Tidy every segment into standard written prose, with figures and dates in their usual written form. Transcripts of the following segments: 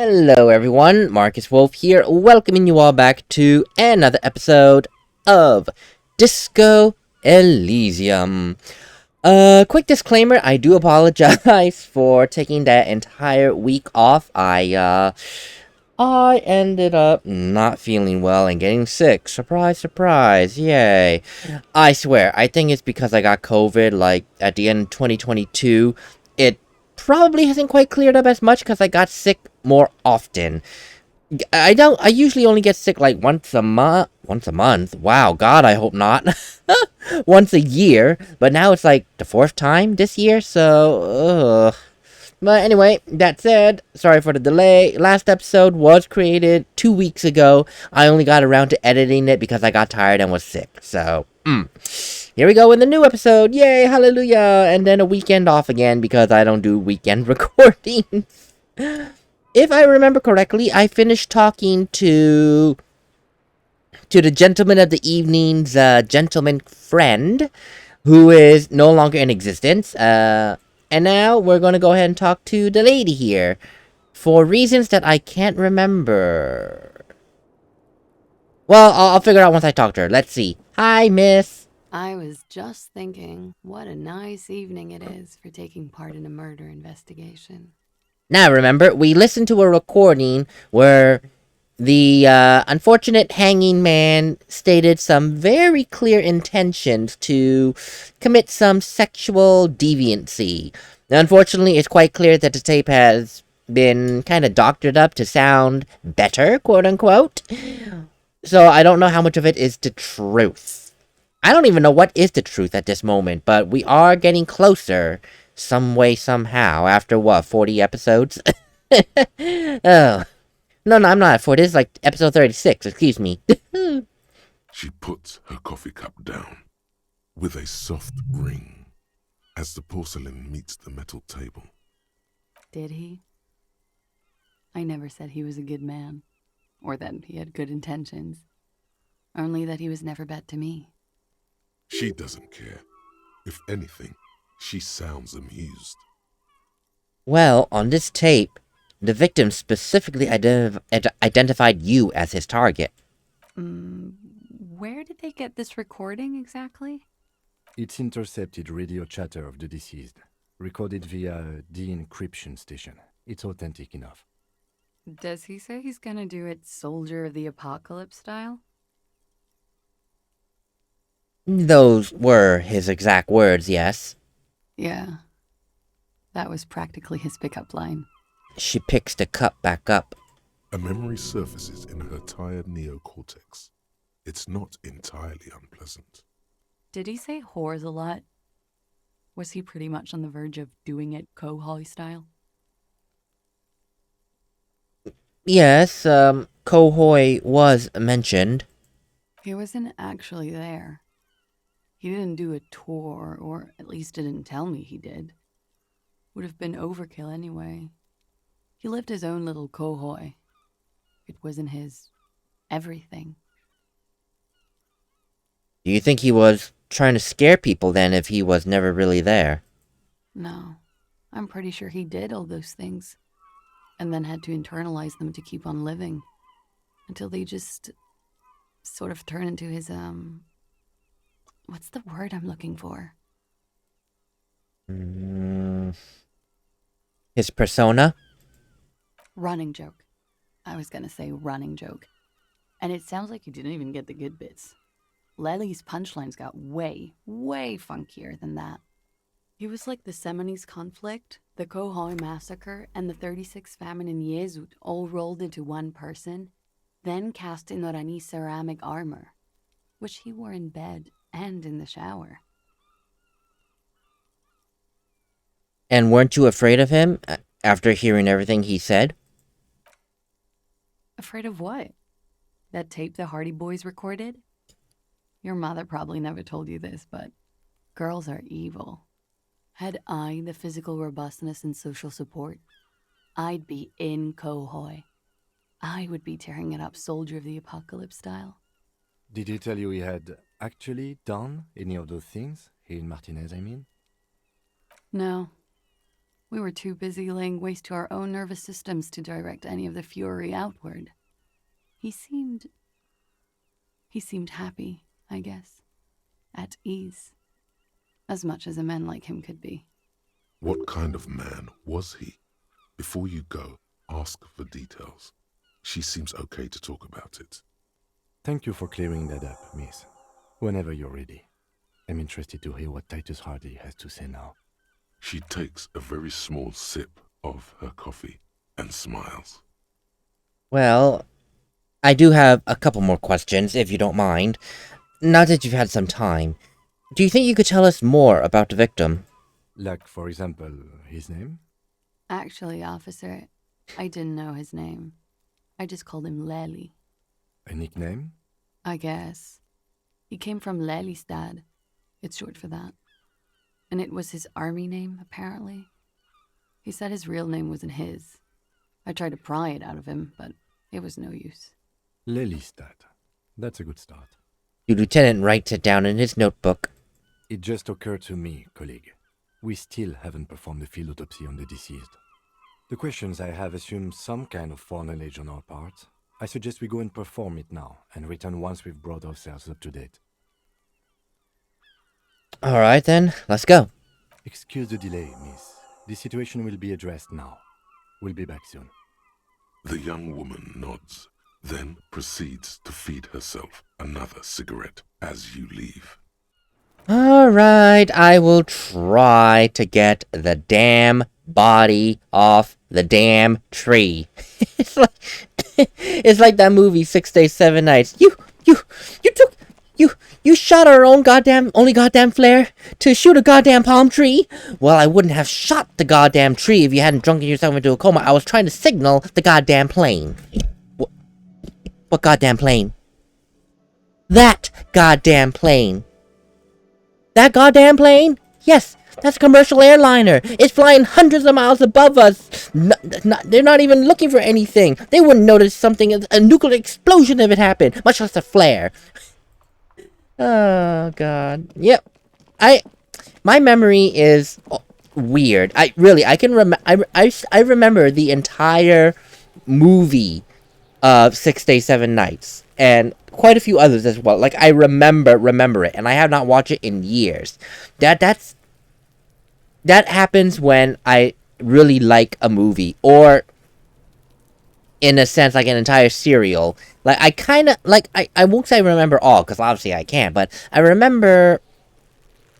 Hello everyone, MarcusWolfe here, welcoming you all back to another episode of Disco Elysium. Quick disclaimer, I do apologize for taking that entire week off. I ended up not feeling well and getting sick. Surprise, surprise, yay. I swear, I think it's because I got COVID, like, at the end of 2022. It probably hasn't quite cleared up as much because I got sick more often. I usually only get sick like once a month. Wow, God, I hope not. Once a year, but now it's like the fourth time this year, so, ugh. But anyway, that said, sorry for the delay. Last episode was created 2 weeks ago. I only got around to editing it because I got tired and was sick. So, here we go in the new episode. Yay, hallelujah. And then a weekend off again because I don't do weekend recordings. If I remember correctly, I finished talking to the gentleman of the evening's gentleman friend, who is no longer in existence. And now we're going to go ahead and talk to the lady here for reasons that I can't remember. Well, I'll figure it out once I talk to her. Let's see. Hi, miss. I was just thinking, what a nice evening it is for taking part in a murder investigation. Now, remember, we listened to a recording where the unfortunate hanging man stated some very clear intentions to commit some sexual deviancy. Now, unfortunately, it's quite clear that the tape has been kind of doctored up to sound better, quote unquote. So I don't know how much of it is the truth. I don't even know what is the truth at this moment, but we are getting closer some way, somehow, after what, 40 episodes? Oh. No, I'm not at 40. This is like episode 36, excuse me. She puts her coffee cup down with a soft ring as the porcelain meets the metal table. Did he? I never said he was a good man, or that he had good intentions. Only that he was never bad to me. She doesn't care. If anything, she sounds amused. Well, on this tape, the victim specifically identified you as his target. Where did they get this recording exactly? It's intercepted radio chatter of the deceased, recorded via a de-encryption station. It's authentic enough. Does he say he's gonna do it Soldier of the Apocalypse style? Those were his exact words, yes. Yeah. That was practically his pickup line. She picks the cup back up. A memory surfaces in her tired neocortex. It's not entirely unpleasant. Did he say whores a lot? Was he pretty much on the verge of doing it Kohoi style? Yes, Kohoi was mentioned. He wasn't actually there. He didn't do a tour, or at least didn't tell me he did. Would have been overkill anyway. He lived his own little Kohoi. It wasn't his everything. Do you think he was trying to scare people then if he was never really there? No, I'm pretty sure he did all those things, and then had to internalize them to keep on living, until they just sort of turn into his, what's the word I'm looking for? His persona? Running joke. I was gonna say running joke. And it sounds like you didn't even get the good bits. Lely's punchlines got way, way funkier than that. He was like the Seminoles conflict, the Kohoi massacre, and the 36 famine in Yezut all rolled into one person, then cast in Orani's ceramic armor, which he wore in bed and in the shower. And weren't you afraid of him after hearing everything he said? Afraid of what? That tape the Hardy Boys recorded? Your mother probably never told you this, but girls are evil. Had I the physical robustness and social support, I'd be in Kohoi. I would be tearing it up Soldier of the Apocalypse style. Did he tell you he had actually done any of those things? He and Martinez, I mean? No. We were too busy laying waste to our own nervous systems to direct any of the fury outward. He seemed happy, I guess. At ease. As much as a man like him could be. What kind of man was he? Before you go, ask for details. She seems okay to talk about it. Thank you for clearing that up, miss. Whenever you're ready. I'm interested to hear what Titus Hardy has to say now. She takes a very small sip of her coffee and smiles. Well, I do have a couple more questions, if you don't mind. Now that you've had some time, do you think you could tell us more about the victim? Like, for example, his name? Actually, officer, I didn't know his name. I just called him Lely. A nickname? I guess. He came from Lelystad. It's short for that. And it was his army name, apparently. He said his real name wasn't his. I tried to pry it out of him, but it was no use. Lelystad. That's a good start. The lieutenant writes it down in his notebook. It just occurred to me, colleague. We still haven't performed the field autopsy on the deceased. The questions I have assume some kind of foreknowledge on our part. I suggest we go and perform it now, and return once we've brought ourselves up to date. Alright then, let's go. Excuse the delay, miss. The situation will be addressed now. We'll be back soon. The young woman nods, then proceeds to feed herself another cigarette as you leave. Alright, I will try to get the damn body off the damn tree. It's like that movie 6 Days, 7 Nights. You shot our only goddamn flare to shoot a goddamn palm tree? Well, I wouldn't have shot the goddamn tree if you hadn't drunken yourself into a coma. I was trying to signal the goddamn plane. What goddamn plane? That goddamn plane. That goddamn plane? Yes, that's a commercial airliner. It's flying hundreds of miles above us. They're not even looking for anything. They wouldn't notice something, a nuclear explosion if it happened, much less a flare. Oh, God. Yep. My memory is weird. I remember the entire movie of 6 Days, 7 Nights. And quite a few others as well. Like, I remember it. And I have not watched it in years. That happens when I really like a movie. Or, in a sense, like an entire serial. Like, I kind of, like, I won't say I remember all, because obviously I can't, but I remember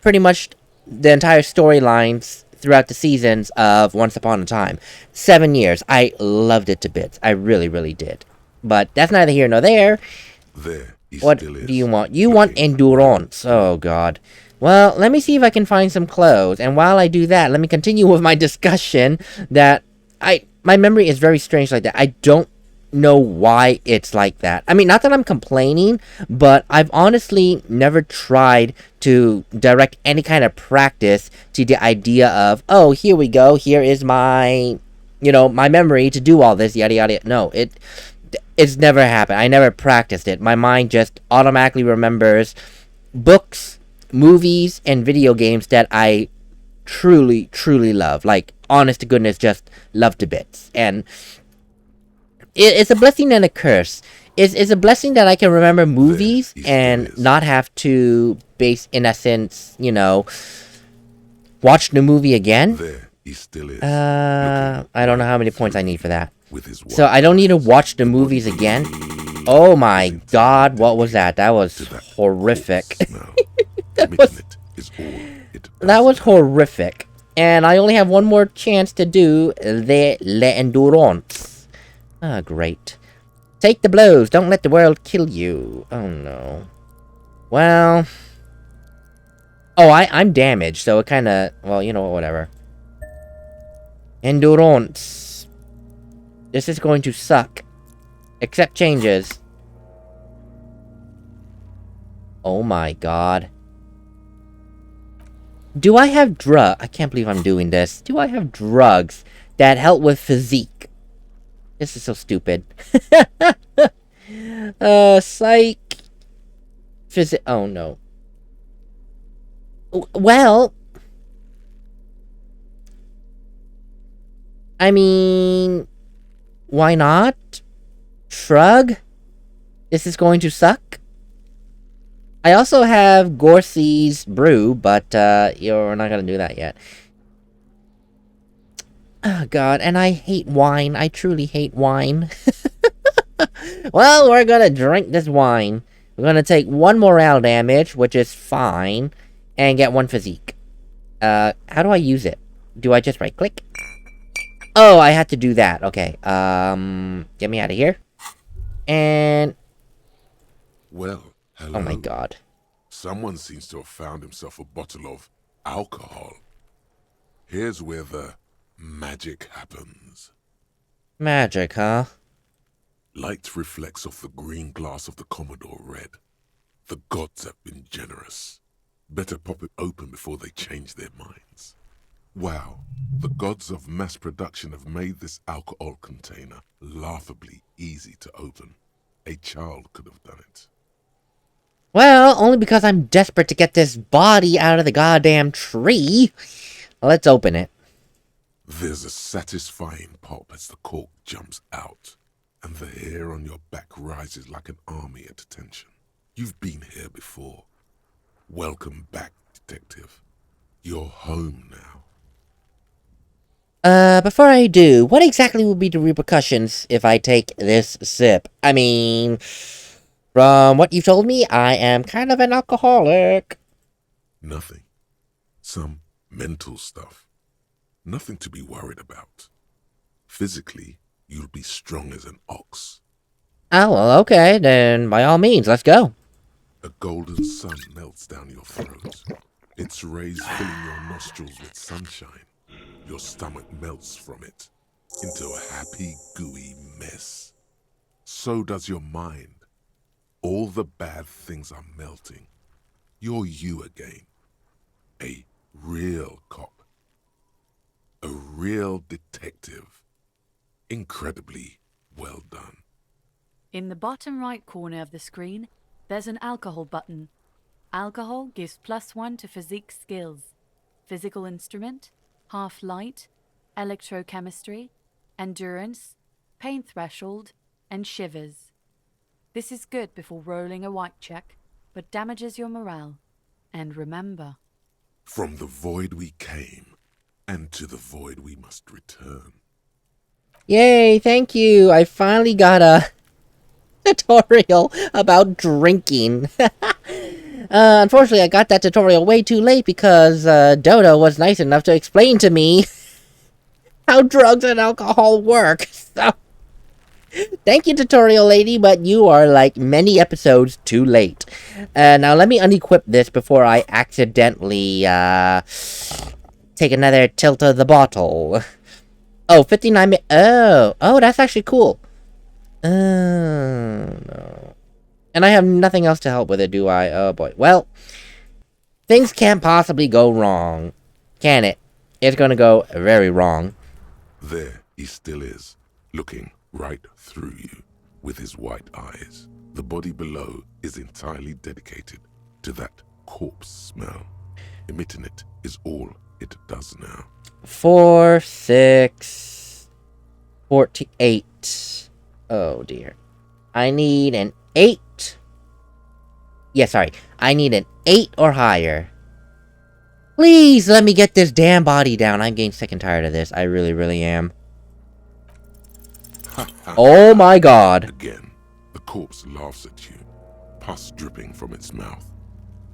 pretty much the entire storylines throughout the seasons of Once Upon a Time. 7 years. I loved it to bits. I really, really did. But that's neither here nor there. There he What still is, do you want? You want endurance. Oh, God. Well, let me see if I can find some clothes. And while I do that, let me continue with my discussion that my memory is very strange like that. I don't know why it's like that. I mean, not that I'm complaining, but I've honestly never tried to direct any kind of practice to the idea of, oh, here we go, here is my, my memory to do all this, yada yada. No, it's never happened. I never practiced it. My mind just automatically remembers books, movies, and video games that I truly, truly love. Like, honest to goodness, just love to bits. And it's a blessing and a curse. It's a blessing that I can remember movies and not have to base, in essence, watch the movie again. There he still is. I don't know how many points I need for that. With his So I don't need to watch the movies again. Oh my God, what was that? That was horrific. That was horrific. And I only have one more chance to do l'endurance. Ah, great. Take the blows. Don't let the world kill you. Oh, no. Well. Oh, I'm damaged, so it kind of... Well, whatever. Endurance. This is going to suck. Accept changes. Oh, my God. Do I have I can't believe I'm doing this. Do I have drugs that help with physique? This is so stupid. Psych. Oh, no. Well. I mean, why not? Shrug? This is going to suck? I also have Gorcy's brew, but, we're not gonna do that yet. Oh, God, and I hate wine. I truly hate wine. Well, we're gonna drink this wine. We're gonna take 1 morale damage, which is fine, and get 1 physique. How do I use it? Do I just right-click? Oh, I had to do that. Okay, get me out of here. And... Well, hello. oh my god. Someone seems to have found himself a bottle of alcohol. Here's where the magic happens. Magic, huh? Light reflects off the green glass of the Commodore Red. The gods have been generous. Better pop it open before they change their minds. Wow, the gods of mass production have made this alcohol container laughably easy to open. A child could have done it. Well, only because I'm desperate to get this body out of the goddamn tree. Let's open it. There's a satisfying pop as the cork jumps out, and the hair on your back rises like an army at attention. You've been here before. Welcome back, detective. You're home now. Before I do, what exactly will be the repercussions if I take this sip? I mean, from what you've told me, I am kind of an alcoholic. Nothing. Some mental stuff. Nothing to be worried about. Physically, you'll be strong as an ox. Oh, well, okay, then by all means, let's go. A golden sun melts down your throat. Its rays filling your nostrils with sunshine. Your stomach melts from it into a happy, gooey mess. So does your mind. All the bad things are melting. You're you again. A real cop. A real detective. Incredibly well done. In the bottom right corner of the screen, there's an alcohol button. Alcohol gives +1 to physique skills. Physical instrument, half light, electrochemistry, endurance, pain threshold, and shivers. This is good before rolling a white check, but damages your morale. And remember, from the void we came, and to the void we must return. Yay, thank you. I finally got a tutorial about drinking. Unfortunately, I got that tutorial way too late because Dodo was nice enough to explain to me how drugs and alcohol work. So, thank you, tutorial lady, but you are like many episodes too late. Now let me unequip this before I accidentally take another tilt of the bottle. Oh, 59 minutes. Oh, that's actually cool. No. And I have nothing else to help with it, do I? Oh, boy. Well, things can't possibly go wrong, can it? It's gonna go very wrong. There he still is, looking right through you with his white eyes. The body below is entirely dedicated to that corpse smell. Emitting it is all it does now. 4, 6, 48. Oh, dear. I need an 8. Yeah, sorry. I need an 8 or higher. Please let me get this damn body down. I'm getting sick and tired of this. I really, really am. Oh my god. Again, the corpse laughs at you, pus dripping from its mouth.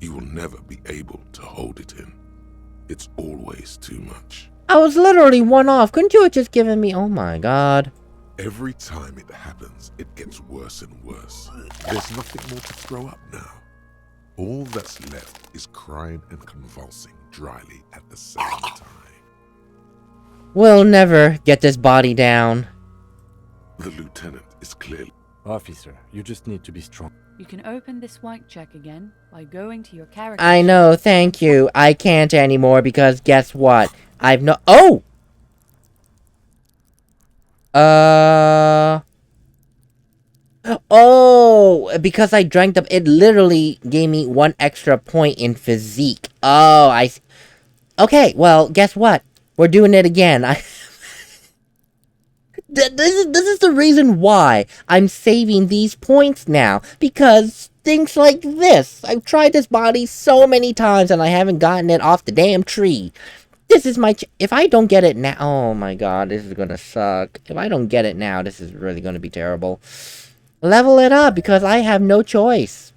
You will never be able to hold it in. It's always too much. I was literally 1 off. Couldn't you have just given me... oh my god. Every time it happens, it gets worse and worse. There's nothing more to throw up now. All that's left is crying and convulsing dryly at the same time. We'll never get this body down. The lieutenant is clearly... Officer, you just need to be strong. you can open this white check again by going to your character. I know, thank you. I can't anymore because guess what? I've no... oh! Oh, because I drank them, it literally gave me 1 extra point in physique. Oh, okay, well, guess what? We're doing it again. This is the reason why I'm saving these points now. Because things like this. I've tried this body so many times and I haven't gotten it off the damn tree. This is my... if I don't get it now... oh my god, this is gonna suck. If I don't get it now, this is really gonna be terrible. Level it up because I have no choice.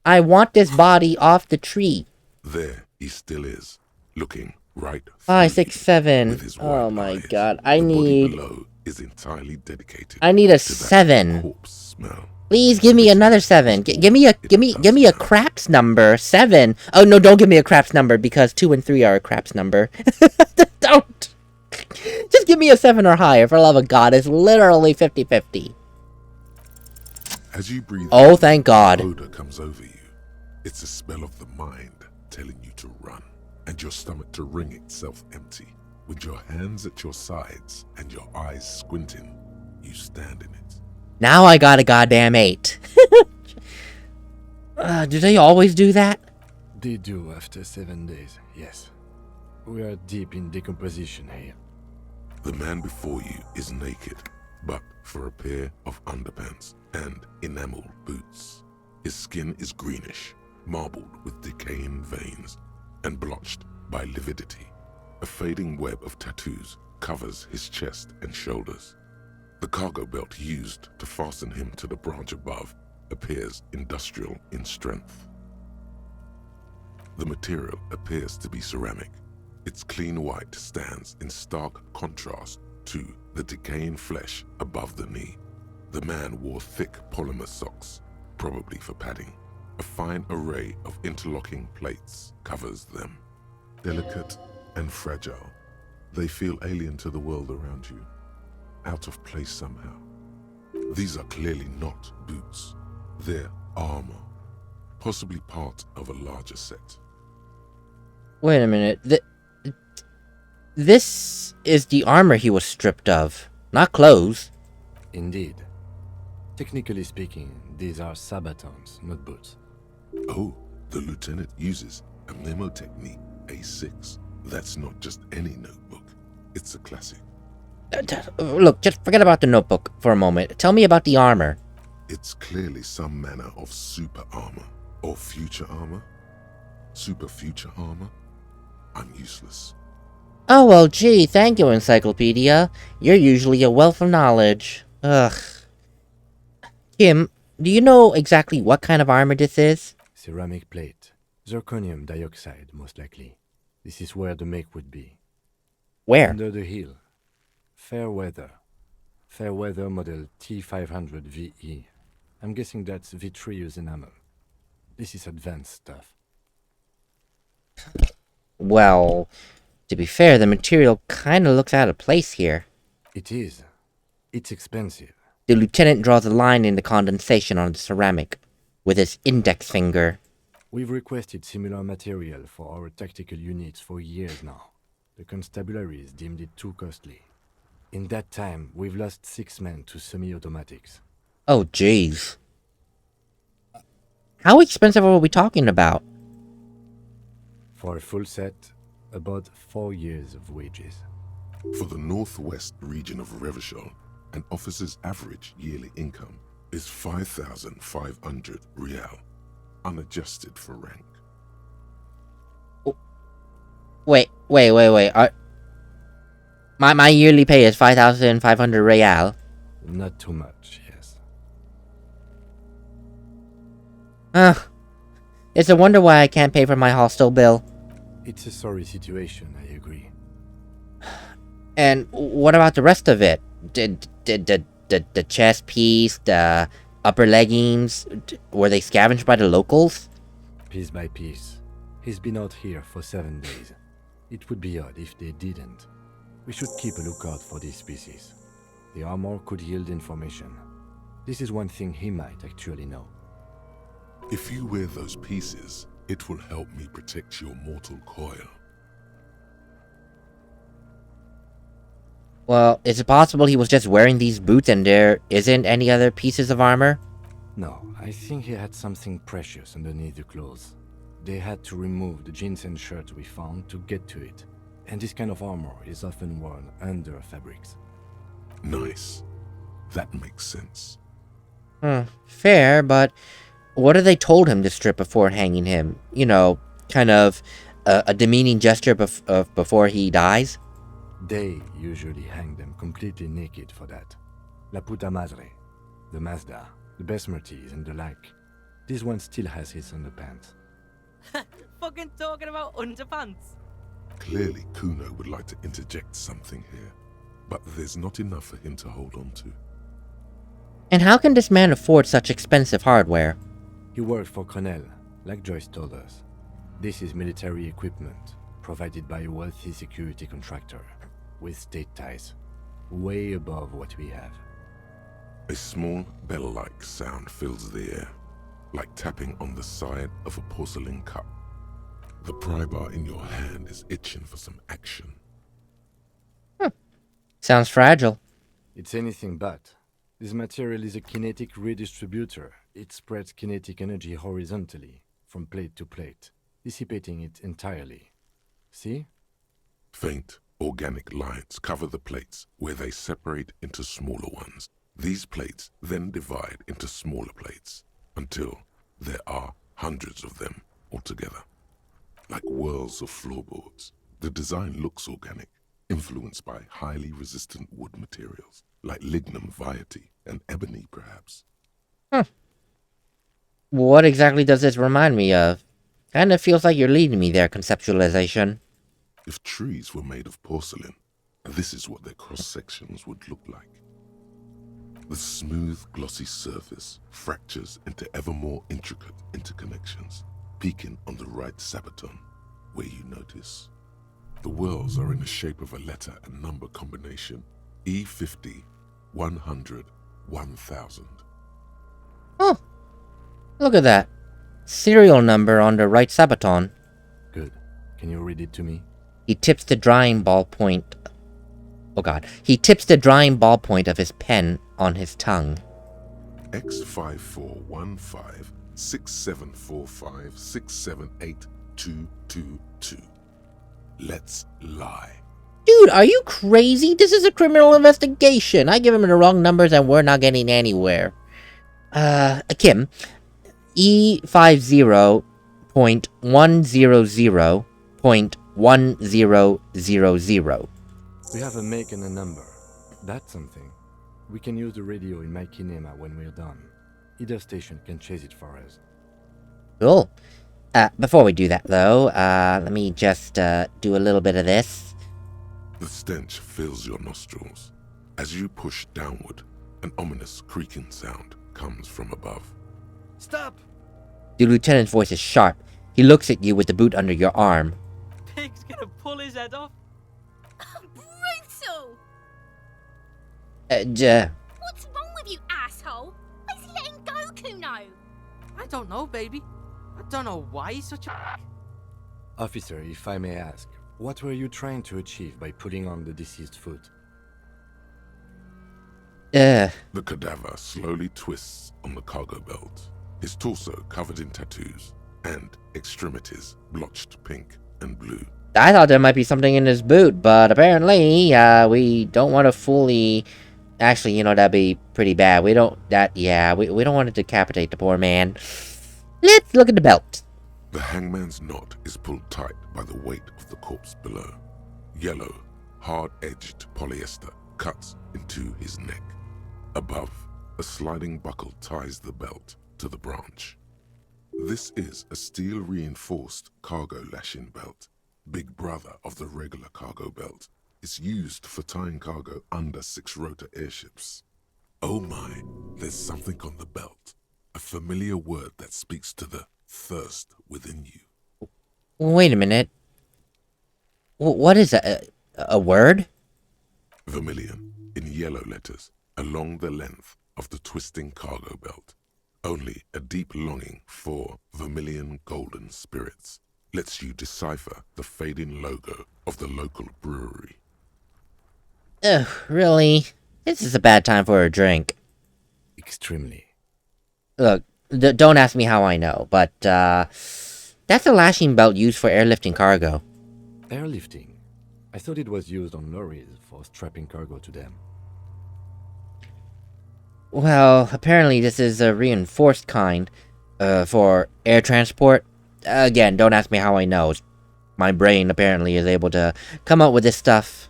I want this body off the tree. There he still is, looking right 5, through 6, you 7. with his Oh wide my eyes. god. The body below is entirely dedicated I need a to that 7. corpse smell. Please give me another 7. Give me a craps number. 7. Oh no, don't give me a craps number because 2 and 3 are a craps number. Don't. Just give me a 7 or higher, for the love of God. It's literally 50-50. As you breathe Oh, in, thank God. odor comes over you. It's a spell of the mind telling you to run, and your stomach to wring itself empty. With your hands at your sides and your eyes squinting, you stand in it. Now I got a goddamn 8. Do they always do that? They do after 7 days, yes. We are deep in decomposition here. The man before you is naked, but for a pair of underpants and enameled boots. His skin is greenish, marbled with decaying veins, and blotched by lividity. A fading web of tattoos covers his chest and shoulders. The cargo belt used to fasten him to the branch above appears industrial in strength. The material appears to be ceramic. Its clean white stands in stark contrast to the decaying flesh above the knee. The man wore thick polymer socks, probably for padding. A fine array of interlocking plates covers them. Delicate and fragile, they feel alien to the world around you, out of place somehow. These are clearly not boots. They're armor, possibly part of a larger set. Wait a minute. This is the armor he was stripped of, not clothes. Indeed. Technically speaking, these are sabatons, not boots. Oh, the lieutenant uses a memo technique A6. That's not just any notebook. It's a classic. Look, just forget about the notebook for a moment. Tell me about the armor. It's clearly some manner of super armor. Or future armor. Super future armor. I'm useless. Oh, well, gee, thank you, Encyclopedia. You're usually a wealth of knowledge. Ugh. Kim, do you know exactly what kind of armor this is? Ceramic plate. Zirconium dioxide, most likely. This is where the make would be. Where? Under the hill. Fair weather. Fair weather model T500 VE. I'm guessing that's vitreous enamel. This is advanced stuff. Well, to be fair, the material kinda looks out of place here. It is. It's expensive. The lieutenant draws a line in the condensation on the ceramic with his index finger. We've requested similar material for our tactical units for years now. The constabularies deemed it too costly. In that time, we've lost 6 men to semi-automatics. Oh, jeez. How expensive are we talking about? For a full set, about 4 years of wages. For the northwest region of Revachol, an officer's average yearly income is 5,500 real, unadjusted for rank. Wait. My yearly pay is 5,500 real. Not too much, yes. It's a wonder why I can't pay for my hostel bill. It's a sorry situation, I agree. And what about the rest of it? The chest piece, the upper leggings, were they scavenged by the locals? Piece by piece. He's been out here for 7 days. It would be odd if they didn't. We should keep a lookout for these species. The armor could yield information. This is one thing he might actually know. If you wear those pieces, it will help me protect your mortal coil. Well, is it possible he was just wearing these boots and there isn't any other pieces of armor? No, I think he had something precious underneath the clothes. They had to remove the jeans and shirts we found to get to it. And this kind of armor is often worn under fabrics. Nice. That makes sense. Fair, but what have they told him to strip before hanging him? You know, kind of a demeaning gesture before he dies? They usually hang them completely naked for that. La puta madre, the Mazda, the Besmerties, and the like. This one still has his underpants. Fucking talking about underpants. Clearly, Kuno would like to interject something here, but there's not enough for him to hold on to. And how can this man afford such expensive hardware? He worked for Cornell, like Joyce told us. This is military equipment, provided by a wealthy security contractor, with state ties, way above what we have. A small bell-like sound fills the air, like tapping on the side of a porcelain cup. The pry bar in your hand is itching for some action. Sounds fragile. It's anything but. This material is a kinetic redistributor. It spreads kinetic energy horizontally, from plate to plate, dissipating it entirely. See? Faint, organic lines cover the plates where they separate into smaller ones. These plates then divide into smaller plates until there are hundreds of them altogether. Like whirls of floorboards, the design looks organic, influenced by highly resistant wood materials, like lignum vitae and ebony perhaps. What exactly does this remind me of? Kinda feels like you're leading me there, conceptualization. If trees were made of porcelain, this is what their cross-sections would look like. The smooth, glossy surface fractures into ever more intricate interconnections, peaking on the right sabaton, where you notice. The whirls are in the shape of a letter and number combination, E50, 100, 1000. Oh, look at that. Serial number on the right sabaton. Good. Can you read it to me? He tips the drying ballpoint. Oh god. He tips the drying ballpoint of his pen on his tongue. X5415 6745 678222. Let's lie. Dude, are you crazy? This is a criminal investigation. I give him the wrong numbers and we're not getting anywhere. Kim. E50.100.1000. We have a make and a number. That's something. We can use the radio in my kinema when we're done. Either station can chase it for us. Cool. Before we do that, though, let me just, do a little bit of this. The stench fills your nostrils. As you push downward, an ominous creaking sound comes from above. Stop! The lieutenant's voice is sharp. He looks at you with the boot under your arm. Pig's gonna pull his head off. Brutal! What's wrong with you, asshole? Why is he letting go, Kuno? I don't know, baby. I don't know why he's such a... Officer, if I may ask, what were you trying to achieve by putting on the deceased foot? The cadaver slowly twists on the cargo belt, his torso covered in tattoos, and extremities blotched pink and blue. I thought there might be something in his boot, but apparently, we don't want to fully... Actually, you know, that'd be pretty bad. We don't want to decapitate the poor man. Let's look at the belt. The hangman's knot is pulled tight by the weight of the corpse below. Yellow, hard-edged polyester cuts into his neck. Above, a sliding buckle ties the belt to the branch. This is a steel-reinforced cargo lashing belt, big brother of the regular cargo belt. It's used for tying cargo under six-rotor airships. Oh my, there's something on the belt. A familiar word that speaks to the thirst within you. Wait a minute. What is a word? Vermilion, in yellow letters, along the length of the twisting cargo belt. Only a deep longing for vermilion golden spirits lets you decipher the fading logo of the local brewery. Ugh, really? This is a bad time for a drink. Extremely. Look, don't ask me how I know, but, that's a lashing belt used for airlifting cargo. Airlifting? I thought it was used on lorries for strapping cargo to them. Well, apparently this is a reinforced kind, for air transport. Again, don't ask me how I know. My brain apparently is able to come up with this stuff.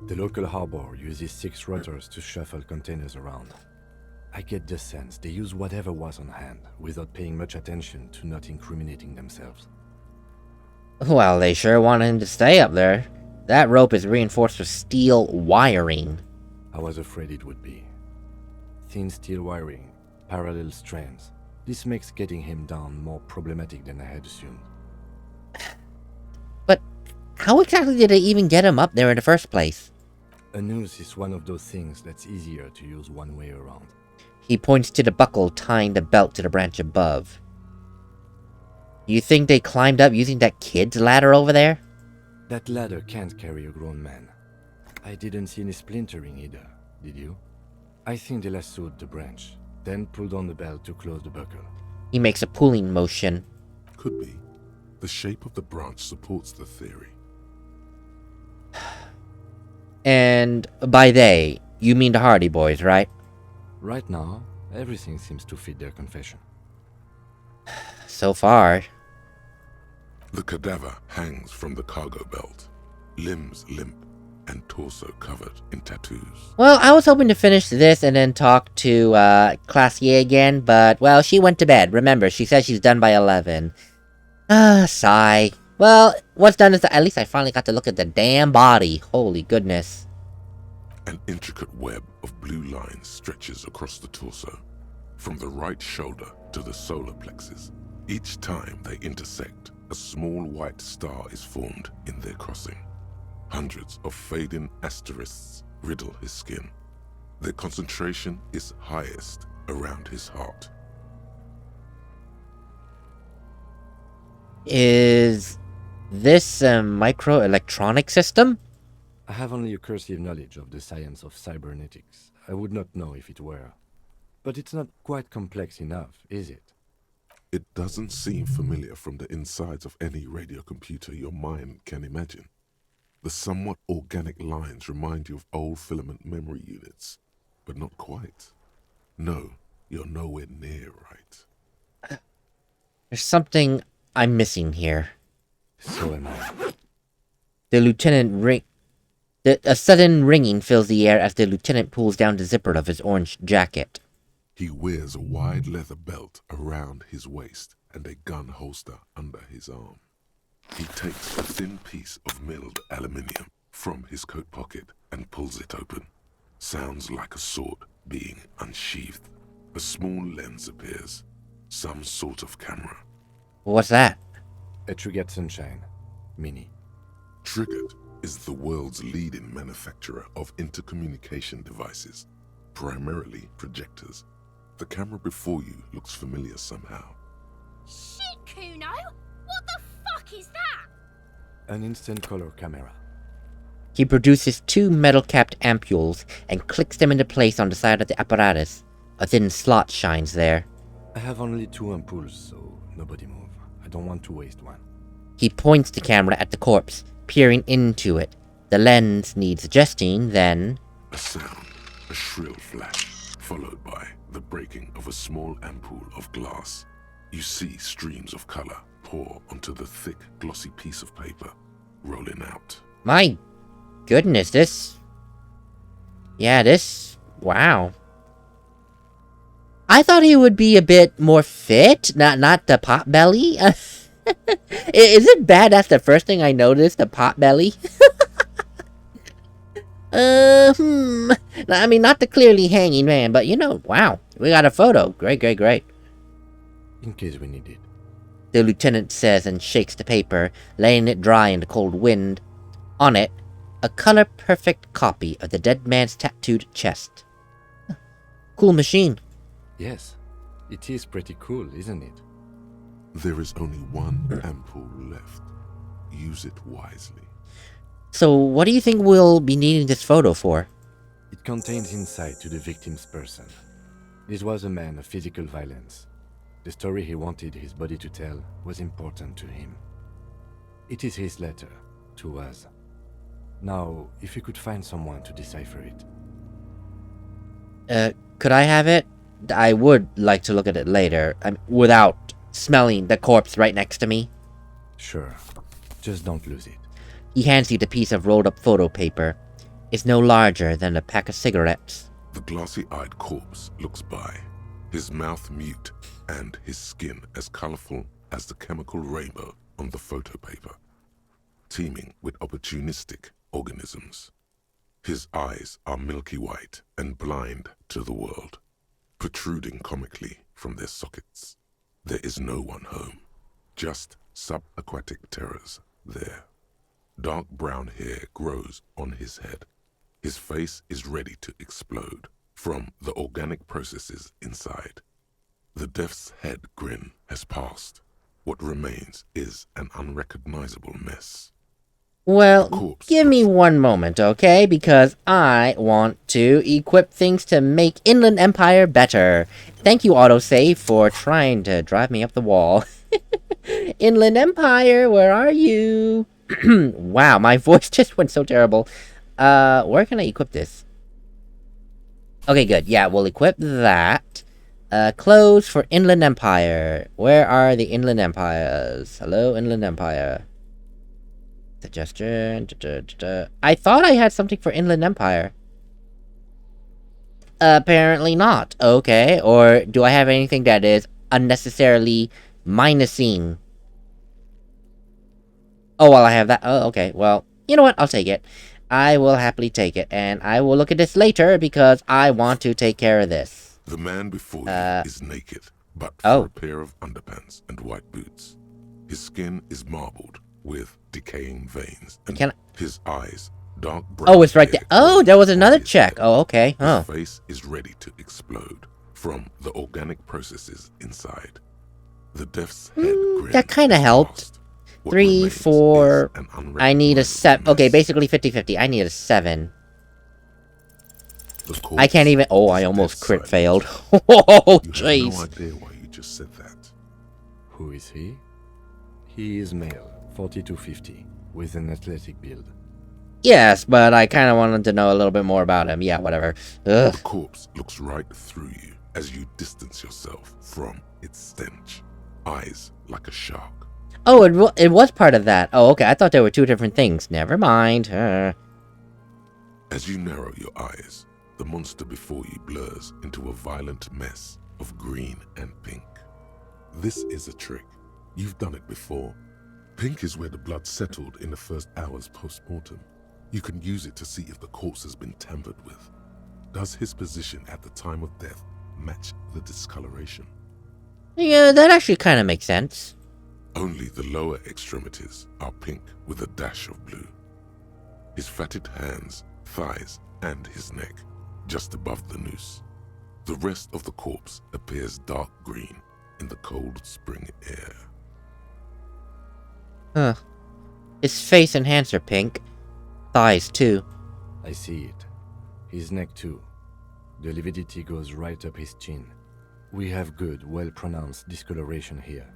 The local harbor uses 6 rotors to shuffle containers around. I get the sense they use whatever was on hand, without paying much attention to not incriminating themselves. Well, they sure want him to stay up there. That rope is reinforced with steel wiring. I was afraid it would be. Thin steel wiring, parallel strands. This makes getting him down more problematic than I had assumed. But how exactly did they even get him up there in the first place? A noose is one of those things that's easier to use one way around. He points to the buckle tying the belt to the branch above. You think they climbed up using that kid's ladder over there? That ladder can't carry a grown man. I didn't see any splintering either, did you? I think they lassoed the branch, then pulled on the belt to close the buckle. He makes a pulling motion. Could be. The shape of the branch supports the theory. And by they, you mean the Hardy Boys, right? Right now, everything seems to fit their confession. So far. The cadaver hangs from the cargo belt, limbs limp and torso covered in tattoos. Well, I was hoping to finish this and then talk to, Classier again, but, well, she went to bed. Remember, she said she's done by 11. Sigh. Well, what's done is that at least I finally got to look at the damn body. Holy goodness. An intricate web of blue lines stretches across the torso, from the right shoulder to the solar plexus. Each time they intersect, a small white star is formed in their crossing. Hundreds of fading asterisks riddle his skin. Their concentration is highest around his heart. Is this a microelectronic system? I have only a cursive knowledge of the science of cybernetics. I would not know if it were. But it's not quite complex enough, is it? It doesn't seem familiar from the insides of any radio computer your mind can imagine. The somewhat organic lines remind you of old filament memory units, but not quite. No, you're nowhere near right. There's something I'm missing here. So am I. A sudden ringing fills the air as the lieutenant pulls down the zipper of his orange jacket. He wears a wide leather belt around his waist and a gun holster under his arm. He takes a thin piece of milled aluminium from his coat pocket and pulls it open. Sounds like a sword being unsheathed. A small lens appears. Some sort of camera. What's that? A Trigger Sunshine. Mini. Triggered is the world's leading manufacturer of intercommunication devices, primarily projectors. The camera before you looks familiar somehow. Shit, Kuno! What the fuck is that? An instant color camera. He produces 2 metal-capped ampules and clicks them into place on the side of the apparatus. A thin slot shines there. I have only 2 ampoules, so nobody move. I don't want to waste one. He points the camera at the corpse, peering into it. The lens needs adjusting, then... A sound, a shrill flash, followed by the breaking of a small ampoule of glass. You see streams of color pour onto the thick, glossy piece of paper, rolling out. My goodness, this... Yeah, this... Wow. I thought he would be a bit more fit, not the pot belly. Is it bad that's the first thing I noticed, the pot belly? I mean, not the clearly hanging man, but you know, wow. We got a photo. Great, great, great. In case we need it. The lieutenant says and shakes the paper, laying it dry in the cold wind. On it, a color-perfect copy of the dead man's tattooed chest. Cool machine. Yes. It is pretty cool, isn't it? There is only one ampoule left. Use it wisely. So, what do you think we'll be needing this photo for? It contains insight to the victim's person. This was a man of physical violence. The story he wanted his body to tell was important to him. It is his letter to us. Now, if you could find someone to decipher it. could I have it? I would like to look at it later, without smelling the corpse right next to me. Sure. Just don't lose it. He hands you the piece of rolled-up photo paper. It's no larger than a pack of cigarettes. The glossy-eyed corpse looks by, his mouth mute and his skin as colorful as the chemical rainbow on the photo paper, teeming with opportunistic organisms. His eyes are milky white and blind to the world, protruding comically from their sockets. There is no one home, just subaquatic terrors there. Dark brown hair grows on his head. His face is ready to explode from the organic processes inside. The death's head grin has passed. What remains is an unrecognizable mess. Well, give me one moment, okay? Because I want to equip things to make Inland Empire better. Thank you, autosave, for trying to drive me up the wall. Inland Empire, where are you? Wow, my voice just went so terrible. Where can I equip this? Okay, good. Yeah, we'll equip that. Clothes for Inland Empire. Where are the Inland Empires? Hello, Inland Empire. Suggestion. I thought I had something for Inland Empire. Apparently not. Okay, or do I have anything that is unnecessarily minusing? Oh, well, I have that. Oh, okay. Well, you know what? I'll take it. I will happily take it, and I will look at this later because I want to take care of this. The man before you is naked, but for a pair of underpants and white boots. His skin is marbled with decaying veins, and his eyes dark brown. Oh, it's right there. Oh, there was another check. Oh, okay. His face is ready to explode from the organic processes inside. The death's head grin. That kind of helped. 3, 4. I need a 7. Okay, basically 50-50. I need a 7. I can't even. Oh, I almost crit failed. Oh, jeez. You have no idea why you just said that. Who is he? He is male, 40-50, with an athletic build. Yes, but I kind of wanted to know a little bit more about him. Yeah, whatever. Ugh. The corpse looks right through you as you distance yourself from its stench. Eyes like a shark. Oh, it was part of that. Oh, okay. I thought there were two different things. Never mind. As you narrow your eyes, the monster before you blurs into a violent mess of green and pink. This is a trick. You've done it before. Pink is where the blood settled in the first hours post-mortem. You can use it to see if the corpse has been tampered with. Does his position at the time of death match the discoloration? Yeah, that actually kind of makes sense. Only the lower extremities are pink with a dash of blue. His fatted hands, thighs, and his neck, just above the noose. The rest of the corpse appears dark green in the cold spring air. Huh. His face and hands are pink. Thighs, too. I see it. His neck, too. The lividity goes right up his chin. We have good, well-pronounced discoloration here.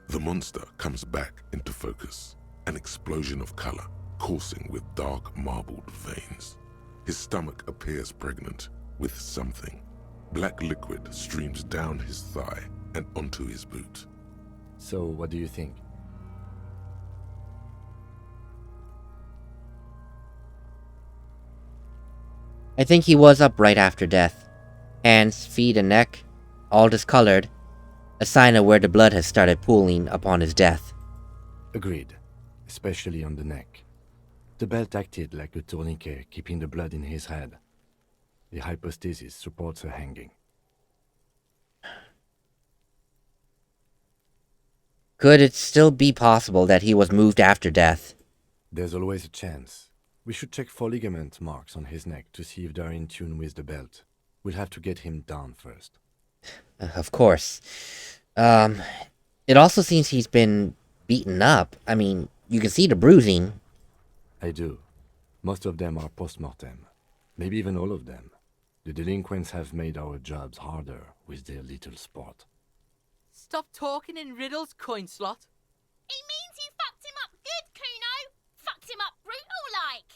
The monster comes back into focus, an explosion of color, coursing with dark marbled veins. His stomach appears pregnant with something. Black liquid streams down his thigh and onto his boot. So, what do you think? I think he was up right after death. Hands, feet, and neck, all discolored. A sign of where the blood has started pooling upon his death. Agreed, especially on the neck. The belt acted like a tourniquet, keeping the blood in his head. The hypostasis supports a hanging. Could it still be possible that he was moved after death? There's always a chance. We should check for ligament marks on his neck to see if they're in tune with the belt. We'll have to get him down first. Of course. It also seems he's been beaten up. I mean, you can see the bruising. I do. Most of them are post-mortem. Maybe even all of them. The delinquents have made our jobs harder with their little sport. Stop talking in riddles, coin slot. He means you fucked him up good, Kuno. Fucked him up brutal like.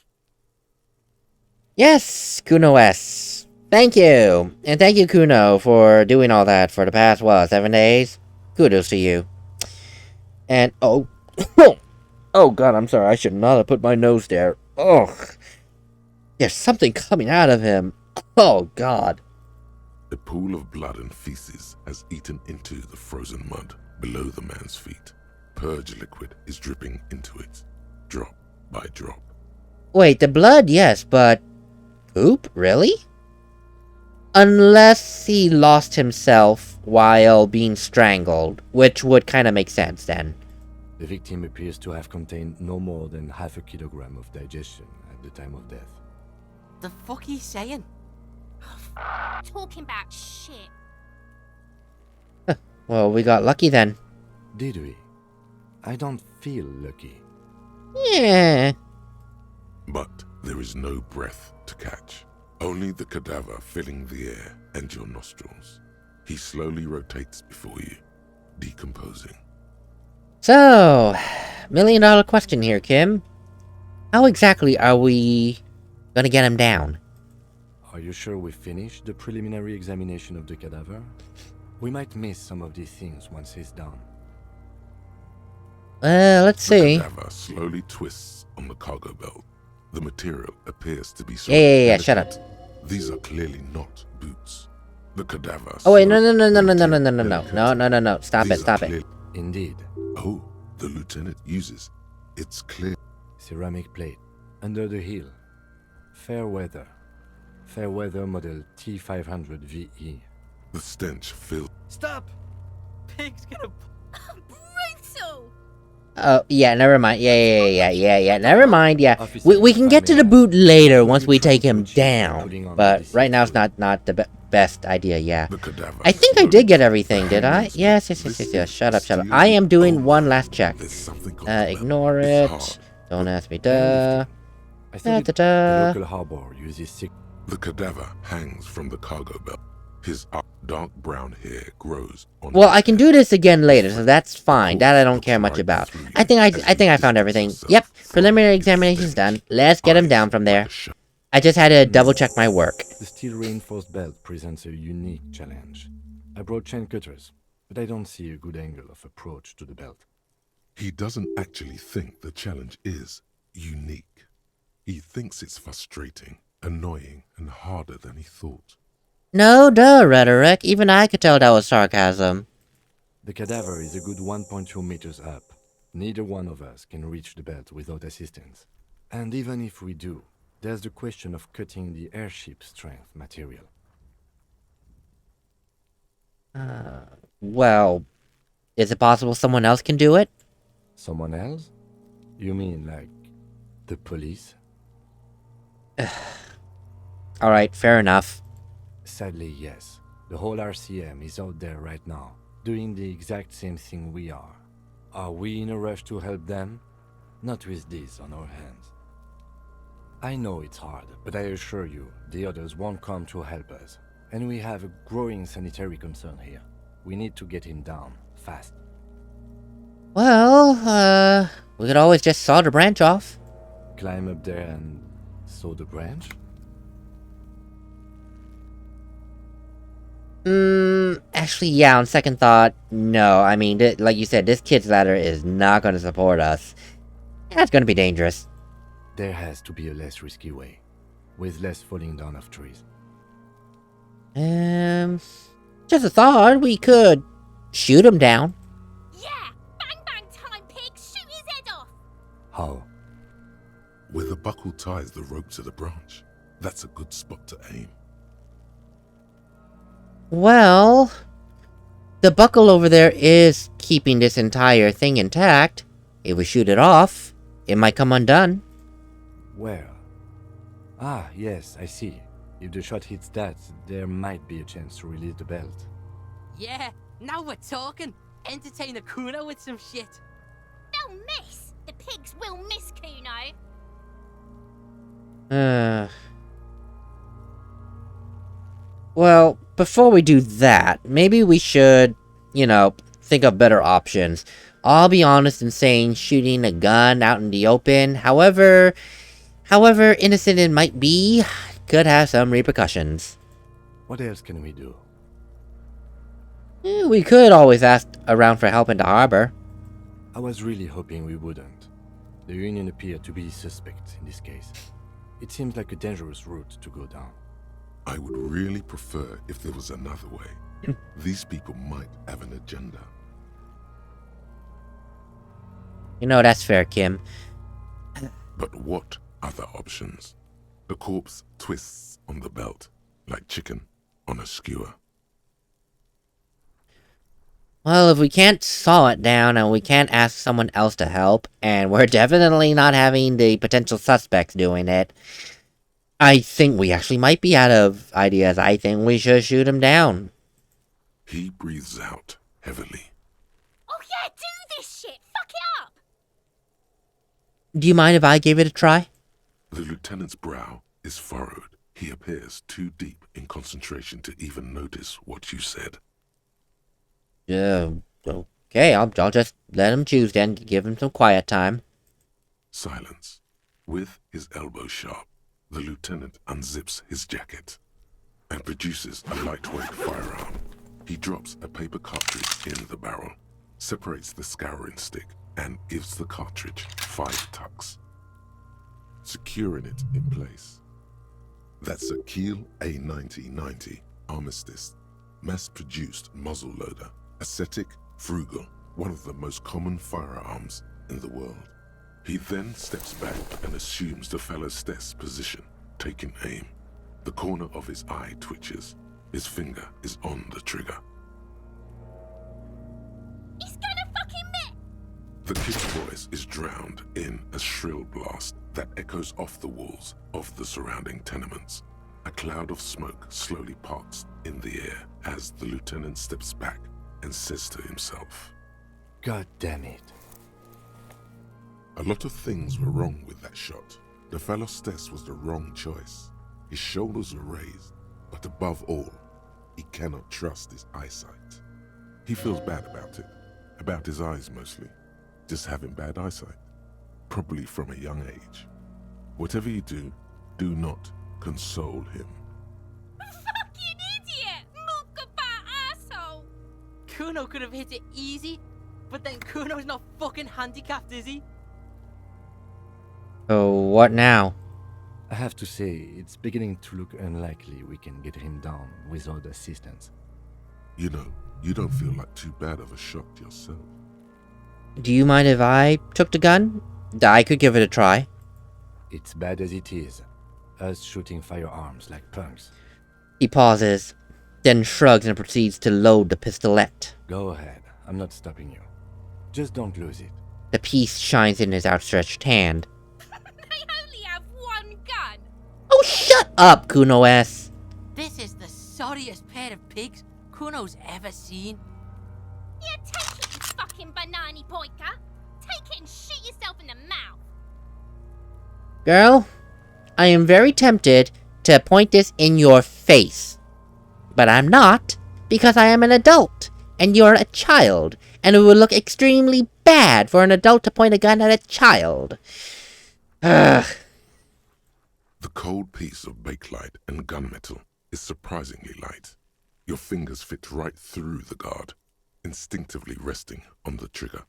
Yes, Kuno S. Thank you! And thank you, Kuno, for doing all that for the past, 7 days? Kudos to you. And, oh... oh god, I'm sorry, I should not have put my nose there. Ugh. There's something coming out of him. Oh god. A pool of blood and feces has eaten into the frozen mud below the man's feet. Purge liquid is dripping into it, drop by drop. Wait, the blood, yes, but... poop? Really? Unless he lost himself while being strangled, which would kind of make sense then. The victim appears to have contained no more than half a kilogram of digestion at the time of death. The fuck he's saying? Talking about shit. Well, we got lucky then. Did we? I don't feel lucky. Yeah. But there is no breath to catch. Only the cadaver filling the air and your nostrils. He slowly rotates before you, decomposing. So, $1,000,000 question here, Kim. How exactly are we gonna get him down? Are you sure we finished the preliminary examination of the cadaver? We might miss some of these things once he's done. Let's see. The cadaver slowly twists on the cargo belt. The material appears to be so Yeah, shut up. delicate. These are clearly not boots. The cadaver. Oh wait, no, stop it, stop it. Indeed. Oh, the lieutenant uses. It's clear. Ceramic plate. Under the heel. Fair weather. Fair weather model T500 VE. The stench fills. Stop! Pig's gonna... Brutal! Oh, yeah, never mind. Yeah, never mind, yeah. We can get to the boot later once we take him down. But right now it's not the best idea, yeah. The cadaver. I think I did get everything, did I? Yes. Shut up. I am doing one last check. There's something on the belt. Ignore It's it. hard. Don't ask me, duh. I thought the Da-da-da. local harbor uses sick. The cadaver hangs from the cargo belt. His dark brown hair grows on. Well, I can do this again later, so that's fine. That I don't care much about. I think I found everything. Yep, preliminary examination's done. Let's get him down from there. I just had to double check my work. The steel reinforced belt presents a unique challenge. I brought chain cutters, but I don't see a good angle of approach to the belt. He doesn't actually think the challenge is unique. He thinks it's frustrating, annoying, and harder than he thought. No, duh, rhetoric. Even I could tell that was sarcasm. The cadaver is a good 1.2 meters up. Neither one of us can reach the belt without assistance. And even if we do, there's the question of cutting the airship strength material. Well, is it possible someone else can do it? Someone else? You mean like the police? Alright, fair enough. Sadly, yes. The whole RCM is out there right now, doing the exact same thing we are. Are we in a rush to help them? Not with this on our hands. I know it's hard, but I assure you, the others won't come to help us. And we have a growing sanitary concern here. We need to get him down, fast. Well, we could always just saw the branch off. Climb up there and saw the branch? Actually, yeah, on second thought, no. I mean, like you said, this kid's ladder is not going to support us. That's going to be dangerous. There has to be a less risky way, with less falling down of trees. Just a thought, we could shoot him down. Yeah! Bang bang time, pig! Shoot his head off! How? Where the buckle ties the rope to the branch. That's a good spot to aim. Well, the buckle over there is keeping this entire thing intact. If we shoot it off, it might come undone. Where? Ah, yes, I see. If the shot hits that, there might be a chance to release the belt. Yeah, now we're talking. Entertain a Kuno with some shit. They'll miss! The pigs will miss Kuno. Well, before we do that, maybe we should, think of better options. I'll be honest in saying shooting a gun out in the open, however innocent it might be, could have some repercussions. What else can we do? We could always ask around for help in the harbor. I was really hoping we wouldn't. The Union appeared to be suspect in this case. It seems like a dangerous route to go down. I would really prefer if there was another way. These people might have an agenda. You know, that's fair, Kim. But what other options? The corpse twists on the belt, like chicken on a skewer. Well, if we can't saw it down and we can't ask someone else to help, and we're definitely not having the potential suspects doing it, I think we actually might be out of ideas. I think we should shoot him down. He breathes out heavily. Oh yeah, do this shit! Fuck it up! Do you mind if I gave it a try? The lieutenant's brow is furrowed. He appears too deep in concentration to even notice what you said. Okay, I'll just let him choose then, give him some quiet time. Silence. With his elbow sharp, the lieutenant unzips his jacket and produces a lightweight firearm. He drops a paper cartridge in the barrel, separates the scouring stick, and gives the cartridge 5 tucks, securing it in place. That's a Kiel A9090 Armistice, mass-produced muzzle-loader, ascetic, frugal, one of the most common firearms in the world. He then steps back and assumes the fellow's desk position, taking aim. The corner of his eye twitches. His finger is on the trigger. He's gonna fucking miss! The kid's voice is drowned in a shrill blast that echoes off the walls of the surrounding tenements. A cloud of smoke slowly parts in the air as the lieutenant steps back and says to himself, God damn it. a lot of things were wrong with that shot. The fellow's test was the wrong choice. His shoulders were raised, but above all, he cannot trust his eyesight. He feels bad about it, about his eyes mostly, just having bad eyesight, probably from a young age. Whatever you do, do not console him. Fucking idiot! Mookaba asshole! Kuno could have hit it easy, but then Kuno's not fucking handicapped, is he? So, what now? I have to say, it's beginning to look unlikely we can get him down without assistance. You know, you don't feel like too bad of a shot yourself. Do you mind if I took the gun? I could give it a try. It's bad as it is. Us shooting firearms like punks. He pauses, then shrugs and proceeds to load the pistolet. Go ahead. I'm not stopping you. Just don't lose it. The piece shines in his outstretched hand. I only have one gun! Oh, shut up, Kuno S. This is the sorriest pair of pigs Kuno's ever seen. Yeah, take it, you fucking banani poika! Take it and shoot yourself in the mouth! Girl, I am very tempted to point this in your face. But I'm not, because I am an adult, and you're a child, and it would look extremely bad for an adult to point a gun at a child. Ugh. The cold piece of bakelite and gunmetal is surprisingly light. Your fingers fit right through the guard, instinctively resting on the trigger.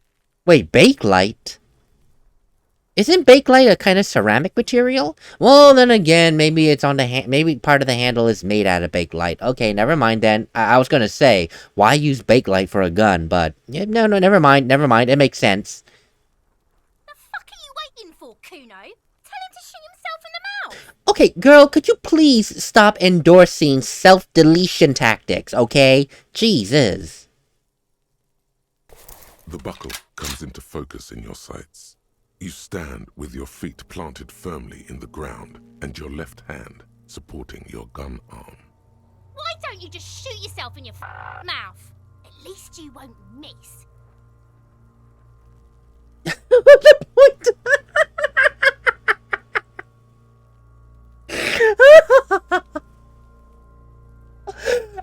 Wait, bakelite? Isn't bakelite a kind of ceramic material? Well, then again, maybe it's on the maybe part of the handle is made out of bakelite. Okay, never mind then. I was gonna say, why use bakelite for a gun? But yeah, no, never mind. It makes sense. The fuck are you waiting for, Kuno? Tell him to shoot himself in the mouth! Okay, girl, could you please stop endorsing self-deletion tactics, okay? Jesus. The buckle comes into focus in your sights. You stand with your feet planted firmly in the ground and your left hand supporting your gun arm. Why don't you just shoot yourself in your mouth? At least you won't miss. What's the point?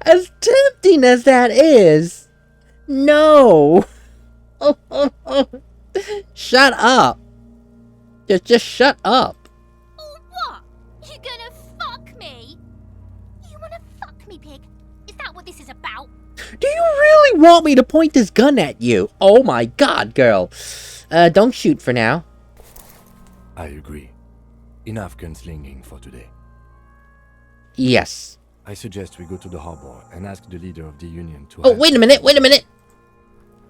As tempting as that is, no. Shut up. Just shut up. Or what? You gonna fuck me? You wanna fuck me, pig? Is that what this is about? Do you really want me to point this gun at you? Oh my god, girl. Don't shoot for now. I agree. Enough gunslinging for today. Yes. I suggest we go to the harbor and ask the leader of the Union to... Oh, wait a minute.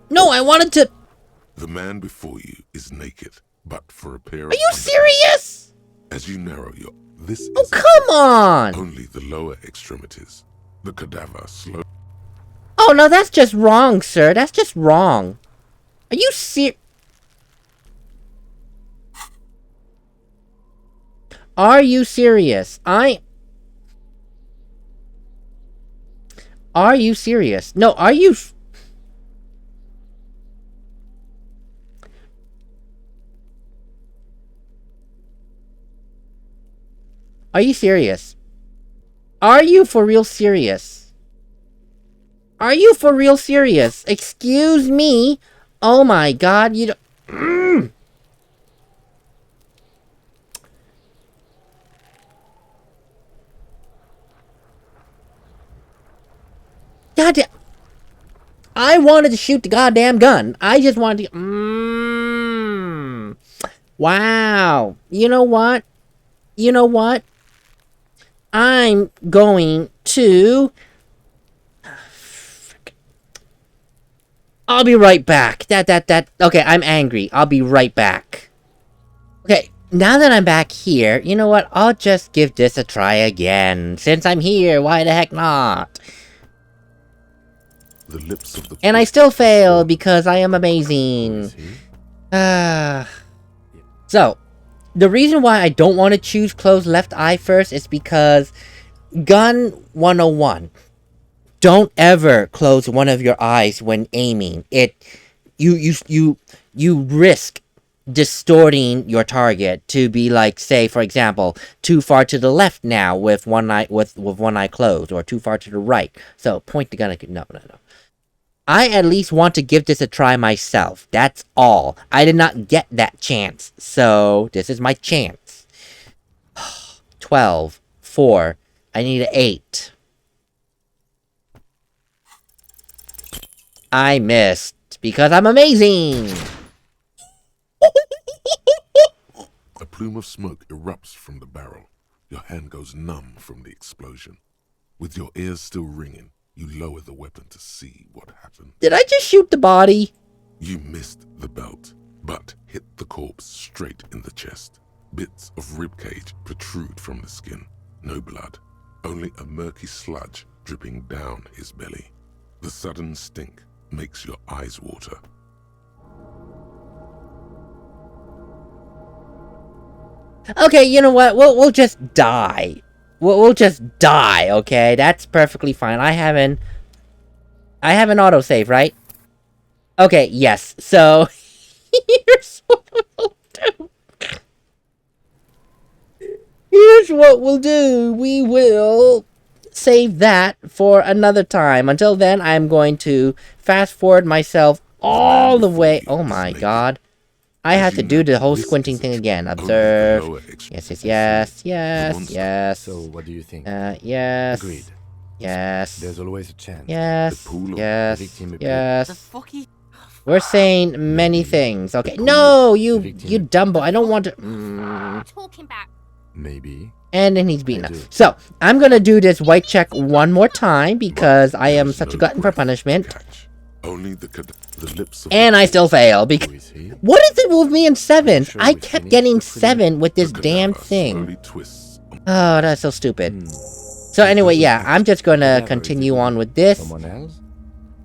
No, I wanted to... The man before you is naked, but for a pair of... Are you serious? As you narrow your... This Oh, is come on! only the lower extremities. The cadaver slow... Oh, no, that's just wrong, sir. That's just wrong. Are you serious? Are you serious? Are you serious? No, are you... Are you serious? Are you for real serious? Are you for real serious? Excuse me? Oh my god, you don't... God damn... I wanted to shoot the goddamn gun. I just wanted to... Wow. You know what? I'm going to... I'll be right back. Okay, I'm angry. I'll be right back. Okay, now that I'm back here, you know what? I'll just give this a try again. Since I'm here, why the heck not? The lips of the... And I still fail because I am amazing. So, the reason why I don't want to choose close left eye first is because gun 101. Don't ever close one of your eyes when aiming. You risk distorting your target to be like, say, for example, too far to the left now with one eye with one eye closed, or too far to the right. So point the gun at... No. I at least want to give this a try myself. That's all. I did not get that chance. So this is my chance. 12, 4. I need an 8. I missed because I'm amazing. A plume of smoke erupts from the barrel. Your hand goes numb from the explosion. With your ears still ringing, you lower the weapon to see what happened. Did I just shoot the body? You missed the belt, but hit the corpse straight in the chest. Bits of ribcage protrude from the skin. No blood, only a murky sludge dripping down his belly. The sudden stink makes your eyes water. Okay, you know what? We'll just die. We'll just die, okay? That's perfectly fine. I have an autosave, right? Okay, yes. So here's what we'll do. Here's what we'll do. We will save that for another time. Until then, I'm going to fast forward myself all the way. Oh my god. I have to do the whole squinting thing again. Observe. Yes. So, what do you think? Yes. Agreed. Yes. There's always a chance. Yes. The pool of victim appears. The Yes. fucky? We're saying many things. Okay. No, you Dumbo. I don't want to. Talking about. Maybe. And then he's beaten I up. do. So, I'm gonna do this white check one more time because I am such a glutton for punishment. Catch. Only the lips of And I still fail because... Who is he? What is it with me in 7? Sure I we kept finished getting the 7 with this the damn cadaver thing. slowly twists. Oh, that's so stupid. Hmm. So anyway, yeah, I'm just gonna Cadaver, is continue it on with this. Someone else?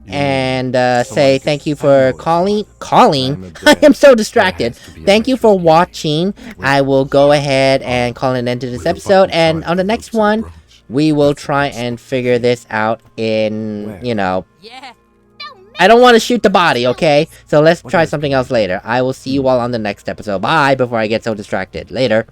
You And mean say someone thank you I for know is calling. I'm a I am so There distracted. has to be a Thank you match for between watching. I will go ahead and call an end to this With a episode. buckle And tied on the to next ropes in the one, branch. we will That's try the and best figure spot. this out in, Where? you know... Yeah. I don't want to shoot the body, okay? So let's What try else something can we else later. I will see you all on the next episode. Bye, before I get so distracted. Later.